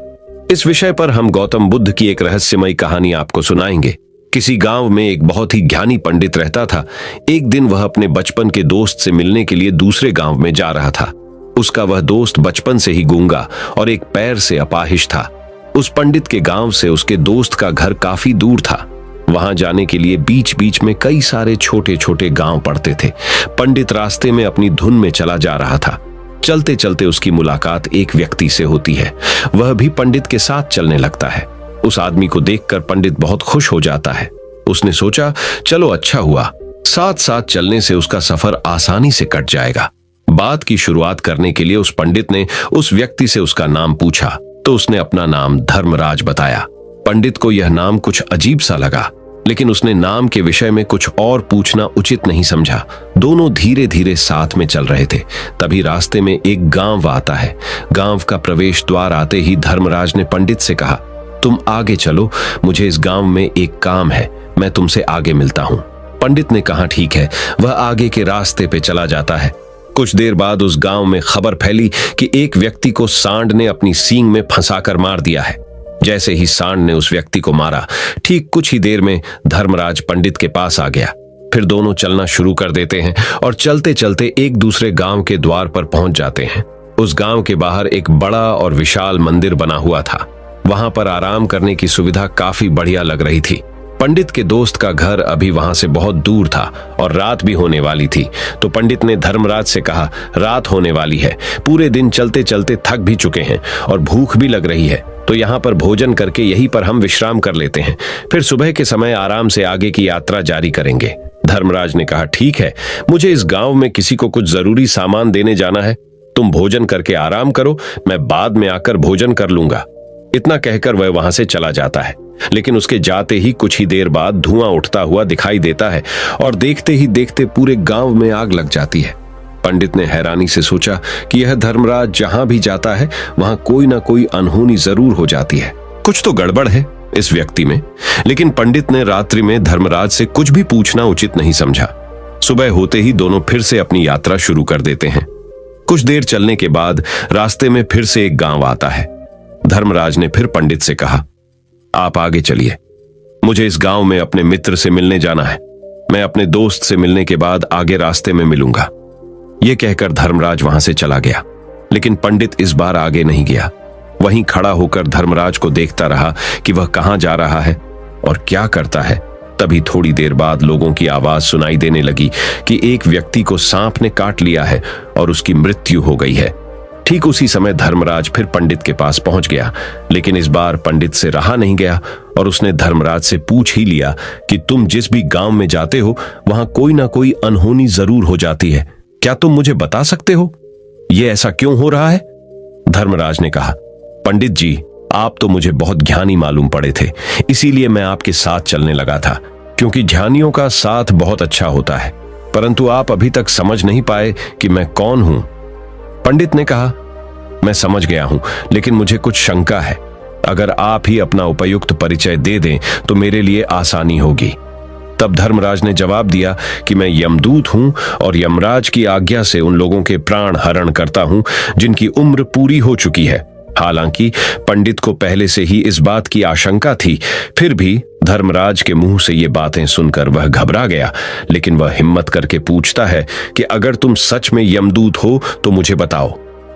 इस विषय पर हम गौतम बुद्ध की एक रहस्यमयी कहानी आपको सुनाएंगे। किसी गांव में एक बहुत ही ज्ञानी पंडित रहता था। एक दिन वह अपने बचपन के दोस्त से मिलने के लिए दूसरे गांव में जा रहा था। उसका वह दोस्त बचपन से ही गूंगा और एक पैर से अपाहिज था। उस पंडित के गांव से उसके दोस्त का घर काफी दूर था। वहां जाने के लिए बीच बीच में कई सारे छोटे छोटे गांव पड़ते थे। पंडित रास्ते में अपनी धुन में चला जा रहा था। चलते चलते उसकी मुलाकात एक व्यक्ति से होती है। वह भी पंडित के साथ चलने लगता है। उस आदमी को देखकर पंडित बहुत खुश हो जाता है। उसने सोचा, चलो अच्छा हुआ, साथ साथ चलने से उसका सफर आसानी से कट जाएगा। बात की शुरुआत करने के लिए उस पंडित ने उस व्यक्ति से उसका नाम पूछा तो उसने अपना नाम धर्मराज बताया। पंडित को यह नाम कुछ अजीब सा लगा, लेकिन उसने नाम के विषय में कुछ और पूछना उचित नहीं समझा। दोनों धीरे धीरे साथ में चल रहे थे। तभी रास्ते में एक गांव आता है। गांव का प्रवेश द्वार आते ही धर्मराज ने पंडित से कहा, तुम आगे चलो, मुझे इस गांव में एक काम है, मैं तुमसे आगे मिलता हूं। पंडित ने कहा, ठीक है। वह आगे के रास्ते पे चला जाता है। कुछ देर बाद उस गांव में खबर फैली कि एक व्यक्ति को सांड ने अपनी सींग में फंसाकर मार दिया है। जैसे ही सांड ने उस व्यक्ति को मारा, ठीक कुछ ही देर में धर्मराज पंडित के पास आ गया। फिर दोनों चलना शुरू कर देते हैं और चलते चलते एक दूसरे गांव के द्वार पर पहुंच जाते हैं। उस गांव के बाहर एक बड़ा और विशाल मंदिर बना हुआ था। वहां पर आराम करने की सुविधा काफी बढ़िया लग रही थी। पंडित के दोस्त का घर अभी वहां से बहुत दूर था और रात भी होने वाली थी। तो पंडित ने धर्मराज से कहा, रात होने वाली है, पूरे दिन चलते चलते थक भी चुके हैं और भूख भी लग रही है, तो यहाँ पर भोजन करके यहीं पर हम विश्राम कर लेते हैं, फिर सुबह के समय आराम से आगे की यात्रा जारी करेंगे। धर्मराज ने कहा, ठीक है, मुझे इस गांव में किसी को कुछ जरूरी सामान देने जाना है, तुम भोजन करके आराम करो, मैं बाद में आकर भोजन कर लूंगा। इतना कहकर वह वहां से चला जाता है। लेकिन उसके जाते ही कुछ ही देर बाद धुआं उठता हुआ दिखाई देता है और देखते ही देखते पूरे गांव में आग लग जाती है। पंडित ने हैरानी से सोचा कि यह धर्मराज जहां भी जाता है वहां कोई ना कोई अनहोनी जरूर हो जाती है, कुछ तो गड़बड़ है इस व्यक्ति में। लेकिन पंडित ने रात्रि में धर्मराज से कुछ भी पूछना उचित नहीं समझा। सुबह होते ही दोनों फिर से अपनी यात्रा शुरू कर देते हैं। कुछ देर चलने के बाद रास्ते में फिर से एक गांव आता है। धर्मराज ने फिर पंडित से कहा, आप आगे चलिए, मुझे इस गांव में अपने मित्र से मिलने जाना है, मैं अपने दोस्त से मिलने के बाद आगे रास्ते में मिलूंगा। यह कहकर धर्मराज वहां से चला गया। लेकिन पंडित इस बार आगे नहीं गया। वहीं खड़ा होकर धर्मराज को देखता रहा कि वह कहां जा रहा है और क्या करता है। तभी थोड़ी देर बाद लोगों की आवाज सुनाई देने लगी कि एक व्यक्ति को सांप ने काट लिया है और उसकी मृत्यु हो गई है। ठीक उसी समय धर्मराज फिर पंडित के पास पहुंच गया। लेकिन इस बार पंडित से रहा नहीं गया और उसने धर्मराज से पूछ ही लिया कि तुम जिस भी गांव में जाते हो वहां कोई ना कोई अनहोनी जरूर हो जाती है, क्या तुम मुझे बता सकते हो ये ऐसा क्यों हो रहा है? धर्मराज ने कहा, पंडित जी, आप तो मुझे बहुत ज्ञानी मालूम पड़े थे, इसीलिए मैं आपके साथ चलने लगा था, क्योंकि ज्ञानियों का साथ बहुत अच्छा होता है, परंतु आप अभी तक समझ नहीं पाए कि मैं कौन हूं। पंडित ने कहा, मैं समझ गया हूं, लेकिन मुझे कुछ शंका है। अगर आप ही अपना उपयुक्त परिचय दे दें तो मेरे लिए आसानी होगी। तब धर्मराज ने जवाब दिया कि मैं यमदूत हूं और यमराज की आज्ञा से उन लोगों के प्राण हरण करता हूं जिनकी उम्र पूरी हो चुकी है। हालांकि पंडित को पहले से ही इस बात की आशंका थी, फिर भी धर्मराज के मुंह से ये बातें सुनकर वह घबरा गया। लेकिन वह हिम्मत करके पूछता है कि अगर तुम सच में यमदूत हो तो मुझे बताओ,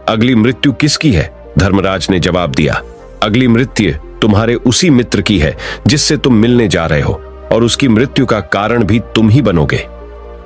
अगली मृत्यु किसकी है? धर्मराज ने जवाब दिया, अगली मृत्यु तुम्हारे उसी मित्र की है जिससे तुम मिलने जा रहे हो, और उसकी मृत्यु का कारण भी तुम ही बनोगे।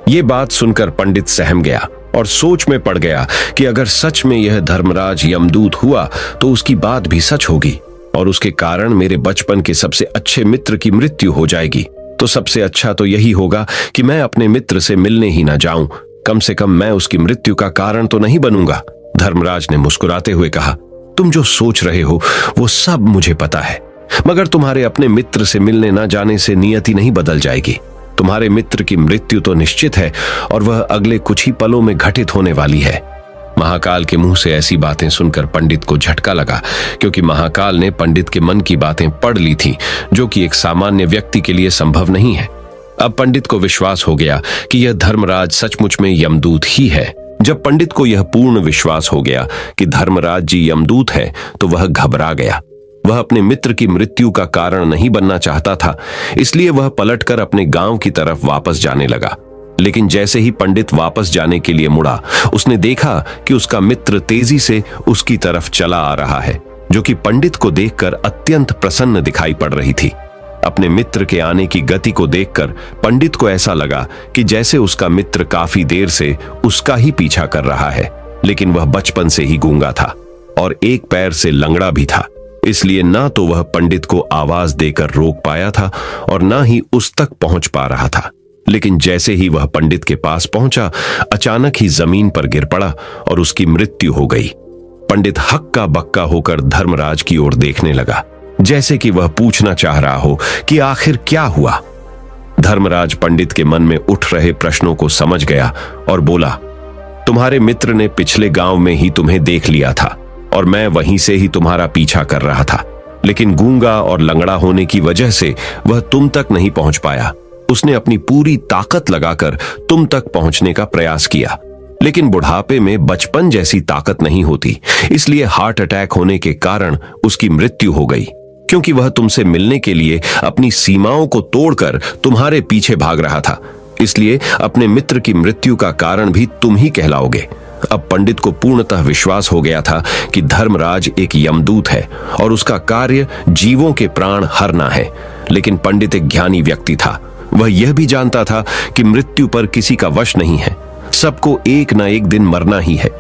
ये बात सुनकर पंडित सहम गया और सोच में पड़ गया कि अगर सच में यह धर्मराज यमदूत हुआ तो उसकी बात भी सच होगी और उसके कारण मेरे बचपन के सबसे अच्छे मित्र की मृत्यु हो जाएगी। तो सबसे अच्छा तो यही होगा कि मैं अपने मित्र से मिलने ही ना जाऊं, कम से कम मैं उसकी मृत्यु का कारण तो नहीं बनूंगा। धर्मराज ने मुस्कुराते हुए कहा, तुम जो सोच रहे हो वो सब मुझे पता है, मगर तुम्हारे अपने मित्र से मिलने ना जाने से नियति नहीं बदल जाएगी। तुम्हारे मित्र की मृत्यु तो निश्चित है और वह अगले कुछ ही पलों में घटित होने वाली है। महाकाल के मुंह से ऐसी बातें सुनकर पंडित को झटका लगा, क्योंकि महाकाल ने पंडित के मन की बातें पढ़ ली थी, जो कि एक सामान्य व्यक्ति के लिए संभव नहीं है। अब पंडित को विश्वास हो गया कि यह धर्मराज सचमुच में यमदूत ही है। जब पंडित को यह पूर्ण विश्वास हो गया कि धर्मराज जी यमदूत है, तो वह घबरा गया। वह अपने मित्र की मृत्यु का कारण नहीं बनना चाहता था, इसलिए वह पलटकर अपने गांव की तरफ वापस जाने लगा। लेकिन जैसे ही पंडित वापस जाने के लिए मुड़ा, उसने देखा कि उसका मित्र तेजी से उसकी तरफ चला आ रहा है, जो कि पंडित को देखकर अत्यंत प्रसन्न दिखाई पड़ रही थी। अपने मित्र के आने की गति को देखकर पंडित को ऐसा लगा कि जैसे उसका मित्र काफी देर से उसका ही पीछा कर रहा है, लेकिन वह बचपन से ही गूंगा था और एक पैर से लंगड़ा भी था, इसलिए ना तो वह पंडित को आवाज देकर रोक पाया था और ना ही उस तक पहुंच पा रहा था। लेकिन जैसे ही वह पंडित के पास पहुंचा, अचानक ही जमीन पर गिर पड़ा और उसकी मृत्यु हो गई। पंडित हक्का बक्का होकर धर्मराज की ओर देखने लगा, जैसे कि वह पूछना चाह रहा हो कि आखिर क्या हुआ। धर्मराज पंडित के मन में उठ रहे प्रश्नों को समझ गया और बोला, तुम्हारे मित्र ने पिछले गांव में ही तुम्हें देख लिया था और मैं वहीं से ही तुम्हारा पीछा कर रहा था, लेकिन गूंगा और लंगड़ा होने की वजह से वह तुम तक नहीं पहुंच पाया। उसने अपनी पूरी ताकत लगाकर तुम तक पहुंचने का प्रयास किया, लेकिन बुढ़ापे में बचपन जैसी ताकत नहीं होती, इसलिए हार्ट अटैक होने के कारण उसकी मृत्यु हो गई। क्योंकि वह तुमसे मिलने के लिए अपनी सीमाओं को तोड़कर तुम्हारे पीछे भाग रहा था, इसलिए अपने मित्र की मृत्यु का कारण भी तुम ही कहलाओगे। अब पंडित को पूर्णतः विश्वास हो गया था कि धर्मराज एक यमदूत है और उसका कार्य जीवों के प्राण हरना है। लेकिन पंडित एक ज्ञानी व्यक्ति था, वह यह भी जानता था कि मृत्यु पर किसी का वश नहीं है, सबको एक न एक दिन मरना ही है।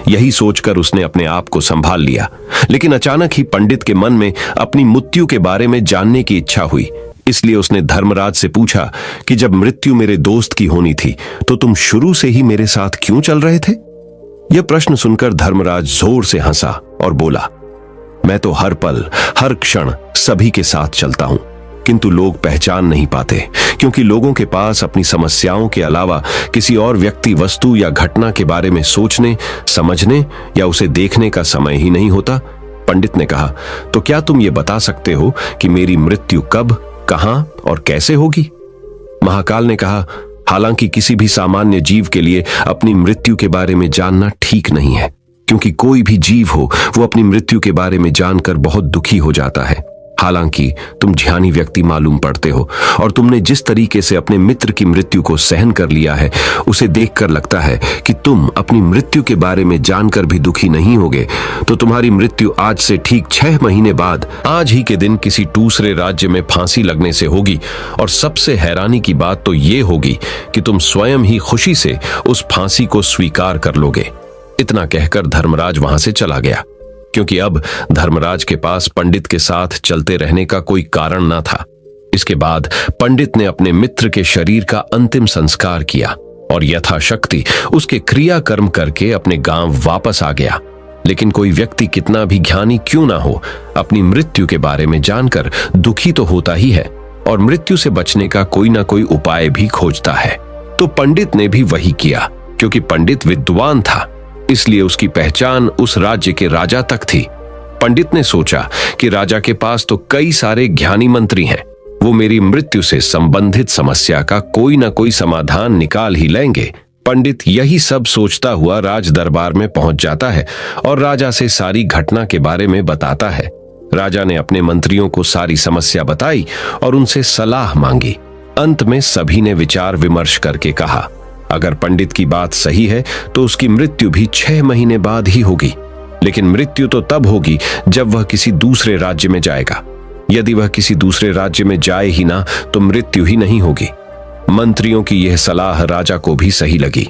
यही सोचकर उसने अपने आप को संभाल लिया। लेकिन अचानक ही पंडित के मन में अपनी मृत्यु के बारे में जानने की इच्छा हुई, इसलिए उसने धर्मराज से पूछा कि जब मृत्यु मेरे दोस्त की होनी थी तो तुम शुरू से ही मेरे साथ क्यों चल रहे थे? यह प्रश्न सुनकर धर्मराज जोर से हंसा और बोला, मैं तो हर पल हर क्षण सभी के साथ चलता हूं, किंतु लोग पहचान नहीं पाते, क्योंकि लोगों के पास अपनी समस्याओं के अलावा किसी और व्यक्ति, वस्तु या घटना के बारे में सोचने, समझने या उसे देखने का समय ही नहीं होता। पंडित ने कहा, तो क्या तुम ये बता सकते हो कि मेरी मृत्यु कब, कहां और कैसे होगी? महाकाल ने कहा, हालांकि किसी भी सामान्य जीव के लिए अपनी मृत्यु के बारे में जानना ठीक नहीं है, क्योंकि कोई भी जीव हो वो अपनी मृत्यु के बारे में जानकर बहुत दुखी हो जाता है। हालांकि तुम ज्ञानी व्यक्ति मालूम पड़ते हो और तुमने जिस तरीके से अपने मित्र की मृत्यु को सहन कर लिया है, उसे देखकर लगता है कि तुम अपनी मृत्यु के बारे में जानकर भी दुखी नहीं होगे। तो तुम्हारी मृत्यु आज से ठीक 6 महीने बाद आज ही के दिन किसी दूसरे राज्य में फांसी लगने से होगी, और सबसे हैरानी की बात तो ये होगी कि तुम स्वयं ही खुशी से उस फांसी को स्वीकार कर लोगे। इतना कहकर धर्मराज वहां से चला गया, क्योंकि अब धर्मराज के पास पंडित के साथ चलते रहने का कोई कारण न था। इसके बाद पंडित ने अपने मित्र के शरीर का अंतिम संस्कार किया और यथाशक्ति उसके क्रियाकर्म करके अपने गांव वापस आ गया। लेकिन कोई व्यक्ति कितना भी ज्ञानी क्यों ना हो, अपनी मृत्यु के बारे में जानकर दुखी तो होता ही है और मृत्यु से बचने का कोई ना कोई उपाय भी खोजता है। तो पंडित ने भी वही किया। क्योंकि पंडित विद्वान था, इसलिए उसकी पहचान उस राज्य के राजा तक थी। पंडित ने सोचा कि राजा के पास तो कई सारे ज्ञानी मंत्री हैं, वो मेरी मृत्यु से संबंधित समस्या का कोई ना कोई समाधान निकाल ही लेंगे। पंडित यही सब सोचता हुआ राज दरबार में पहुंच जाता है और राजा से सारी घटना के बारे में बताता है। राजा ने अपने मंत्रियों को सारी समस्या बताई और उनसे सलाह मांगी। अंत में सभी ने विचार विमर्श करके कहा, अगर पंडित की बात सही है तो उसकी मृत्यु भी 6 महीने बाद ही होगी, लेकिन मृत्यु तो तब होगी जब वह किसी दूसरे राज्य में जाएगा। यदि वह किसी दूसरे राज्य में जाए ही ना तो मृत्यु ही नहीं होगी। मंत्रियों की यह सलाह राजा को भी सही लगी।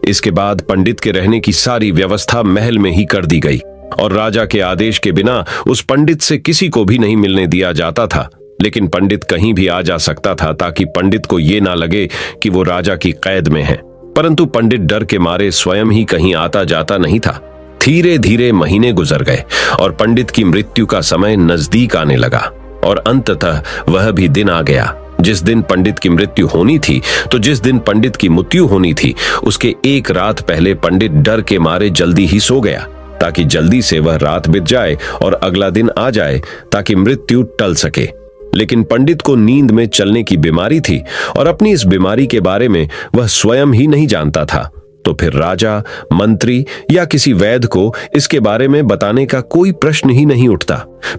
इसके बाद पंडित के रहने की सारी व्यवस्था महल में ही कर दी गई और राजा के आदेश के बिना उस पंडित से किसी को भी नहीं मिलने दिया जाता था। लेकिन पंडित कहीं भी आ जा सकता था ताकि पंडित को यह ना लगे कि वो राजा की कैद में है। परंतु पंडित डर के मारे स्वयं ही कहीं आता जाता नहीं था। धीरे धीरे महीने गुजर गए और पंडित की मृत्यु का समय नजदीक आने लगा और अंततः वह भी दिन आ गया जिस दिन पंडित की मृत्यु होनी थी। तो जिस दिन पंडित की मृत्यु होनी थी उसके एक रात पहले पंडित डर के मारे जल्दी ही सो गया ताकि जल्दी से वह रात बीत जाए और अगला दिन आ जाए ताकि मृत्यु टल सके। लेकिन पंडित को नींद में चलने की बीमारी थी और अपनी इस बीमारी के बारे में वह स्वयं ही नहीं जानता था। तो फिर राजा, मंत्री या किसी वैद्य को इसके बारे में बताने का कोई प्रश्न ही नहीं उठता।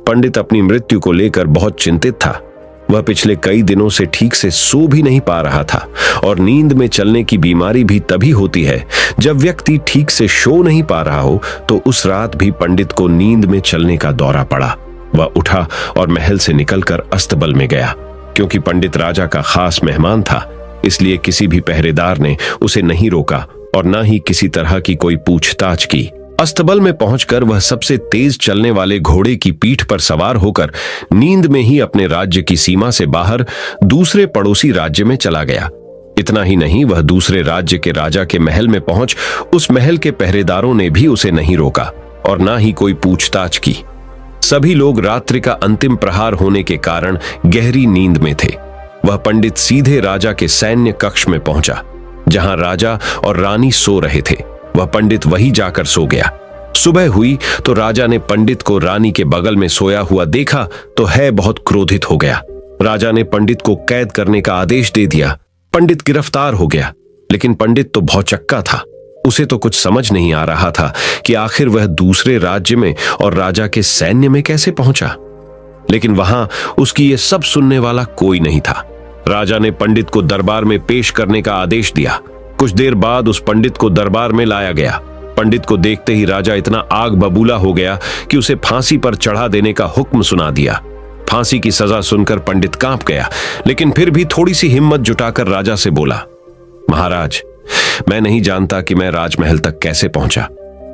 पंडित अपनी मृत्यु को लेकर बहुत चिंतित था। वह पिछले कई दिनों से ठीक से सो भी नहीं पा रहा था और नींद में चलने की बीमारी भी तभी होती है जब व्यक्ति ठीक से सो नहीं पा रहा हो। तो उस रात भी पंडित को नींद में चलने का दौरा पड़ा। वह उठा और महल से निकलकर अस्तबल में गया। क्योंकि पंडित राजा का खास मेहमान था, इसलिए किसी भी पहरेदार ने उसे नहीं रोका और न ही किसी तरह की कोई पूछताछ की। अस्तबल में पहुंचकर वह सबसे तेज चलने वाले घोड़े की पीठ पर सवार होकर नींद में ही अपने राज्य की सीमा से बाहर दूसरे पड़ोसी राज्य में चला गया। इतना ही नहीं, वह दूसरे राज्य के राजा के महल में पहुंच उस महल के पहरेदारों ने भी उसे नहीं रोका और न ही कोई पूछताछ की। सभी लोग रात्रि का अंतिम प्रहार होने के कारण गहरी नींद में थे। वह पंडित सीधे राजा के सैन्य कक्ष में पहुंचा जहां राजा और रानी सो रहे थे। वह पंडित वहीं जाकर सो गया। सुबह हुई तो राजा ने पंडित को रानी के बगल में सोया हुआ देखा तो है बहुत क्रोधित हो गया। राजा ने पंडित को कैद करने का आदेश दे दिया। पंडित गिरफ्तार हो गया, लेकिन पंडित तो भौचक्का था। उसे तो कुछ समझ नहीं आ रहा था कि आखिर वह दूसरे राज्य में और राजा के सैन्य में कैसे पहुंचा। लेकिन वहां उसकी ये सब सुनने वाला कोई नहीं था। राजा ने पंडित को दरबार में पेश करने का आदेश दिया। कुछ देर बाद उस पंडित को दरबार में लाया गया। पंडित को देखते ही राजा इतना आग बबूला हो गया कि उसे फांसी पर चढ़ा देने का हुक्म सुना दिया। फांसी की सजा सुनकर पंडित कांप गया, लेकिन फिर भी थोड़ी सी हिम्मत जुटाकर राजा से बोला, महाराज, मैं नहीं जानता कि मैं राजमहल तक कैसे पहुंचा।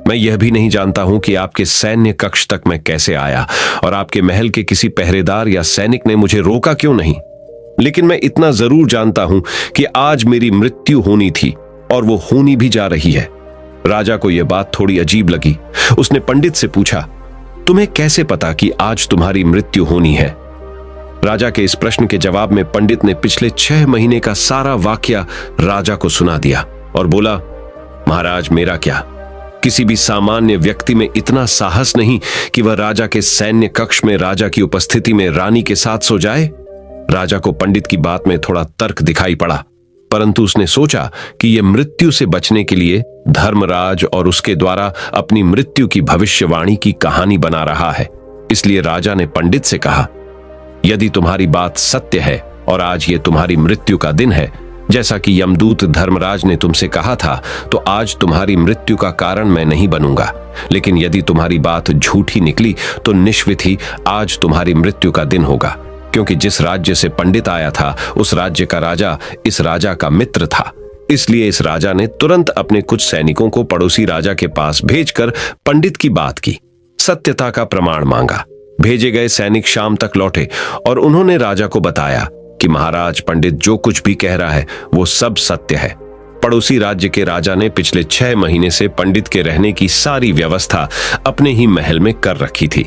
मैं यह भी नहीं जानता हूं कि आपके सैन्य कक्ष तक मैं कैसे आया और आपके महल के किसी पहरेदार या सैनिक ने मुझे रोका क्यों नहीं। लेकिन मैं इतना जरूर जानता हूं कि आज मेरी मृत्यु होनी थी और वो होनी भी जा रही है। राजा को यह बात थोड़ी अजीब लगी। उसने पंडित से पूछा, तुम्हें कैसे पता कि आज तुम्हारी मृत्यु होनी है? राजा के इस प्रश्न के जवाब में पंडित ने पिछले 6 महीने का सारा वाकया राजा को सुना दिया और बोला, महाराज, मेरा क्या, किसी भी सामान्य व्यक्ति में इतना साहस नहीं कि वह राजा के सैन्य कक्ष में राजा की उपस्थिति में रानी के साथ सो जाए। राजा को पंडित की बात में थोड़ा तर्क दिखाई पड़ा, परंतु उसने सोचा कि यह मृत्यु से बचने के लिए धर्मराज और उसके द्वारा अपनी मृत्यु की भविष्यवाणी की कहानी बना रहा है। इसलिए राजा ने पंडित से कहा, यदि तुम्हारी बात सत्य है और आज ये तुम्हारी मृत्यु का दिन है, जैसा कि यमदूत धर्मराज ने तुमसे कहा था, तो आज तुम्हारी मृत्यु का कारण मैं नहीं बनूंगा। लेकिन यदि तुम्हारी बात झूठी निकली तो निश्चित ही आज तुम्हारी मृत्यु का दिन होगा, क्योंकि जिस राज्य से पंडित आया था उस राज्य का राजा इस राजा का मित्र था। इसलिए इस राजा ने तुरंत अपने कुछ सैनिकों को पड़ोसी राजा के पास भेजकर पंडित की बात की, सत्यता का प्रमाण मांगा। भेजे गए सैनिक शाम तक लौटे और उन्होंने राजा को बताया कि महाराज, पंडित जो कुछ भी कह रहा है वो सब सत्य है। पड़ोसी राज्य के राजा ने पिछले 6 महीने से पंडित के रहने की सारी व्यवस्था अपने ही महल में कर रखी थी।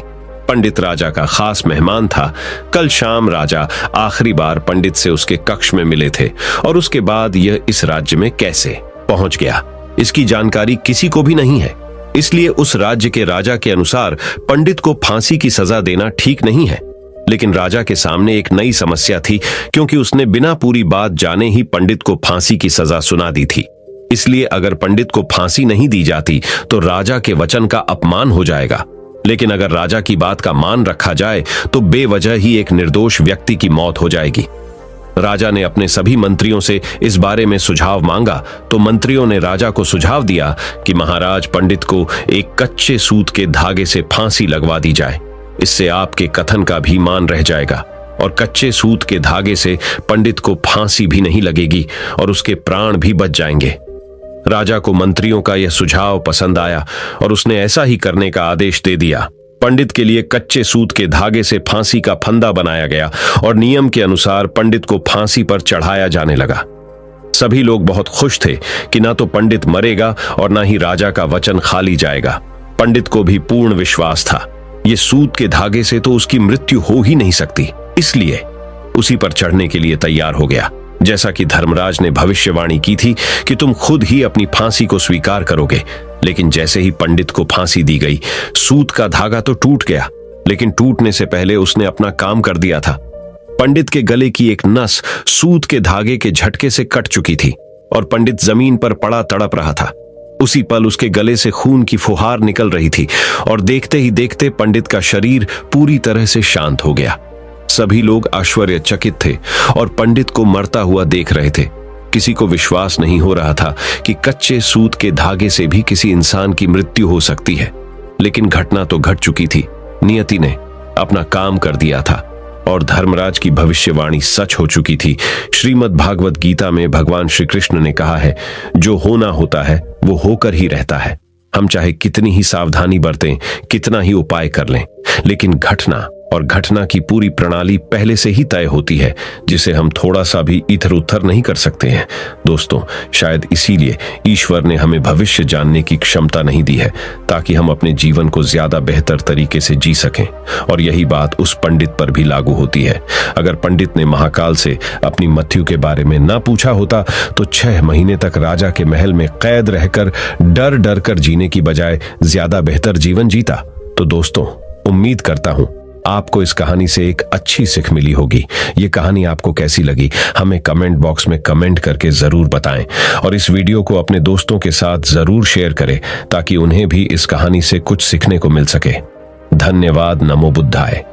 पंडित राजा का खास मेहमान था। कल शाम राजा आखिरी बार पंडित से उसके कक्ष में मिले थे और उसके बाद यह इस राज्य में कैसे पहुंच गया, इसकी जानकारी किसी को भी नहीं है। इसलिए उस राज्य के राजा के अनुसार पंडित को फांसी की सजा देना ठीक नहीं है। लेकिन राजा के सामने एक नई समस्या थी, क्योंकि उसने बिना पूरी बात जाने ही पंडित को फांसी की सजा सुना दी थी। इसलिए अगर पंडित को फांसी नहीं दी जाती तो राजा के वचन का अपमान हो जाएगा। लेकिन अगर राजा की बात का मान रखा जाए तो बेवजह ही एक निर्दोष व्यक्ति की मौत हो जाएगी। राजा ने अपने सभी मंत्रियों से इस बारे में सुझाव मांगा तो मंत्रियों ने राजा को सुझाव दिया कि महाराज, पंडित को एक कच्चे सूत के धागे से फांसी लगवा दी जाए। इससे आपके कथन का भी मान रह जाएगा और कच्चे सूत के धागे से पंडित को फांसी भी नहीं लगेगी और उसके प्राण भी बच जाएंगे। राजा को मंत्रियों का यह सुझाव पसंद आया और उसने ऐसा ही करने का आदेश दे दिया। पंडित के लिए कच्चे सूत के धागे से फांसी का फंदा बनाया गया और नियम के अनुसार पंडित को फांसी पर चढ़ाया जाने लगा। सभी लोग बहुत खुश थे कि ना तो पंडित मरेगा और ना ही राजा का वचन खाली जाएगा। पंडित को भी पूर्ण विश्वास था, ये सूत के धागे से तो उसकी मृत्यु हो ही नहीं सकती, इसलिए उसी पर चढ़ने के लिए तैयार हो गया। जैसा कि धर्मराज ने भविष्यवाणी की थी कि तुम खुद ही अपनी फांसी को स्वीकार करोगे। लेकिन जैसे ही पंडित को फांसी दी गई, सूत का धागा तो टूट गया, लेकिन टूटने से पहले उसने अपना काम कर दिया था। पंडित के गले की एक नस सूत के धागे के झटके से कट चुकी थी और पंडित जमीन पर पड़ा तड़प रहा था। उसी पल उसके गले से खून की फुहार निकल रही थी और देखते ही देखते पंडित का शरीर पूरी तरह से शांत हो गया। सभी लोग आश्चर्यचकित थे और पंडित को मरता हुआ देख रहे थे। किसी को विश्वास नहीं हो रहा था कि कच्चे सूत के धागे से भी किसी इंसान की मृत्यु हो सकती है। लेकिन घटना तो घट चुकी थी। नियति ने अपना काम कर दिया था और धर्मराज की भविष्यवाणी सच हो चुकी थी। श्रीमद् भागवत गीता में भगवान श्री कृष्ण ने कहा है, जो होना होता है वो होकर ही रहता है। हम चाहे कितनी ही सावधानी बरतें, कितना ही उपाय कर लें, लेकिन घटना और घटना की पूरी प्रणाली पहले से ही तय होती है, जिसे हम थोड़ा सा भी इधर उधर नहीं कर सकते हैं। दोस्तों, शायद इसीलिए ईश्वर ने हमें भविष्य जानने की क्षमता नहीं दी है, ताकि हम अपने जीवन को ज्यादा बेहतर तरीके से जी सकें। और यही बात उस पंडित पर भी लागू होती है। अगर पंडित ने महाकाल से अपनी मृत्यु के बारे में ना पूछा होता तो 6 महीने तक राजा के महल में कैद रहकर डर डर कर जीने की बजाय ज्यादा बेहतर जीवन जीता। तो दोस्तों, उम्मीद करता हूं आपको इस कहानी से एक अच्छी सीख मिली होगी। ये कहानी आपको कैसी लगी हमें कमेंट बॉक्स में कमेंट करके जरूर बताएं और इस वीडियो को अपने दोस्तों के साथ जरूर शेयर करें ताकि उन्हें भी इस कहानी से कुछ सीखने को मिल सके। धन्यवाद। नमो बुद्धाय।